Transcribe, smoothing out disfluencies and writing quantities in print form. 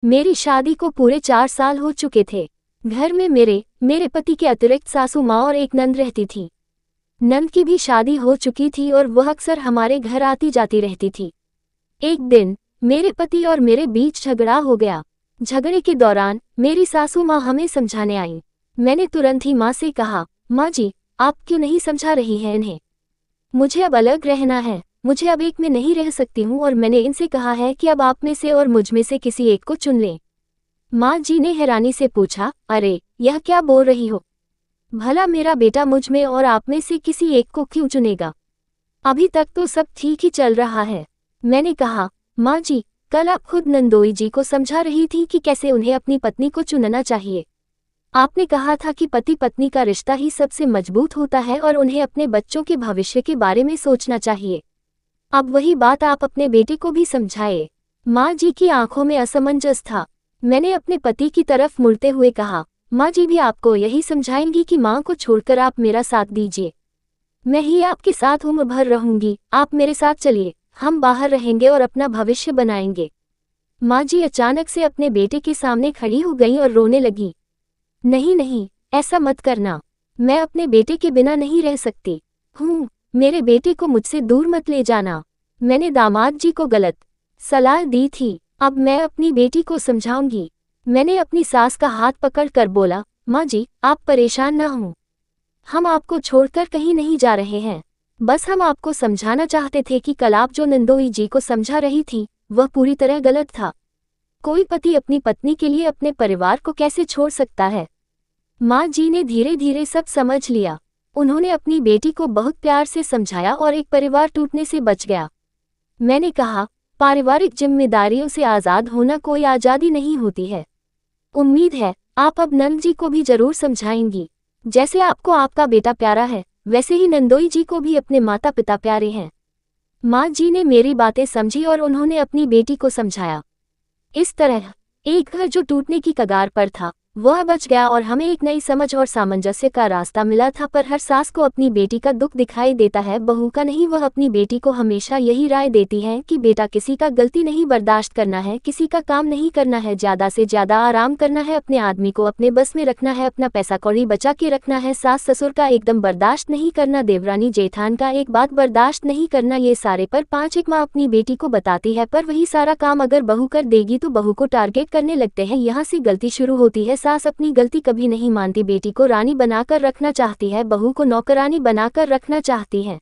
मेरी शादी को पूरे 4 साल हो चुके थे। घर में मेरे पति के अतिरिक्त सासू माँ और एक नंद रहती थी। नंद की भी शादी हो चुकी थी और वह अक्सर हमारे घर आती जाती रहती थी। एक दिन मेरे पति और मेरे बीच झगड़ा हो गया। झगड़े के दौरान मेरी सासू माँ हमें समझाने आई। मैंने तुरंत ही माँ से कहा, माँ जी, आप क्यों नहीं समझा रही हैं इन्हें? मुझे अब अलग रहना है, मुझे अब एक में नहीं रह सकती हूँ और मैंने इनसे कहा है कि अब आप में से और मुझ में से किसी एक को चुन लें। माँ जी ने हैरानी से पूछा, अरे यह क्या बोल रही हो? भला मेरा बेटा मुझ में और आप में से किसी एक को क्यों चुनेगा? अभी तक तो सब ठीक ही चल रहा है। मैंने कहा, माँ जी, कल आप खुद नंदोई जी को समझा रही थी कि कैसे उन्हें अपनी पत्नी को चुनना चाहिए। आपने कहा था कि पति पत्नी का रिश्ता ही सबसे मजबूत होता है और उन्हें अपने बच्चों के भविष्य के बारे में सोचना चाहिए। अब वही बात आप अपने बेटे को भी समझाए। माँ जी की आंखों में असमंजस था। मैंने अपने पति की तरफ मुड़ते हुए कहा, माँ जी भी आपको यही समझाएंगी कि माँ को छोड़कर आप मेरा साथ दीजिए। मैं ही आपके साथ उम्र भर रहूंगी, आप मेरे साथ चलिए, हम बाहर रहेंगे और अपना भविष्य बनाएंगे। माँ जी अचानक से अपने बेटे के सामने खड़ी हो गई और रोने लगी। नहीं नहीं, ऐसा मत करना, मैं अपने बेटे के बिना नहीं रह सकती हूँ, मेरे बेटे को मुझसे दूर मत ले जाना। मैंने दामाद जी को गलत सलाह दी थी, अब मैं अपनी बेटी को समझाऊंगी। मैंने अपनी सास का हाथ पकड़कर बोला, माँ जी, आप परेशान ना हों, हम आपको छोड़कर कहीं नहीं जा रहे हैं। बस हम आपको समझाना चाहते थे कि कल आप जो नंदोई जी को समझा रही थी, वह पूरी तरह गलत था। कोई पति अपनी पत्नी के लिए अपने परिवार को कैसे छोड़ सकता है? माँ जी ने धीरे धीरे सब समझ लिया। उन्होंने अपनी बेटी को बहुत प्यार से समझाया और एक परिवार टूटने से बच गया। मैंने कहा, पारिवारिक जिम्मेदारियों से आज़ाद होना कोई आज़ादी नहीं होती है। उम्मीद है आप अब नंद जी को भी जरूर समझाएंगी। जैसे आपको आपका बेटा प्यारा है, वैसे ही नंदोई जी को भी अपने माता पिता प्यारे हैं। माँ जी ने मेरी बातें समझी और उन्होंने अपनी बेटी को समझाया। इस तरह एक घर जो टूटने की कगार पर था, वह बच गया और हमें एक नई समझ और सामंजस्य का रास्ता मिला था। पर हर सास को अपनी बेटी का दुख दिखाई देता है, बहू का नहीं। वह अपनी बेटी को हमेशा यही राय देती है कि बेटा, किसी का गलती नहीं बर्दाश्त करना है, किसी का काम नहीं करना है, ज्यादा से ज्यादा आराम करना है, अपने आदमी को अपने बस में रखना है, अपना पैसा कौड़ी बचा के रखना है, सास ससुर का एकदम बर्दाश्त नहीं करना, देवरानी जेठान का एक बात बर्दाश्त नहीं करना। ये सारे पर 5 एक माँ अपनी बेटी को बताती है, पर वही सारा काम अगर बहू कर देगी तो बहू को टारगेट करने लगते हैं। यहाँ से गलती शुरू होती है। सास अपनी गलती कभी नहीं मानती, बेटी को रानी बनाकर रखना चाहती है, बहू को नौकरानी बनाकर रखना चाहती है।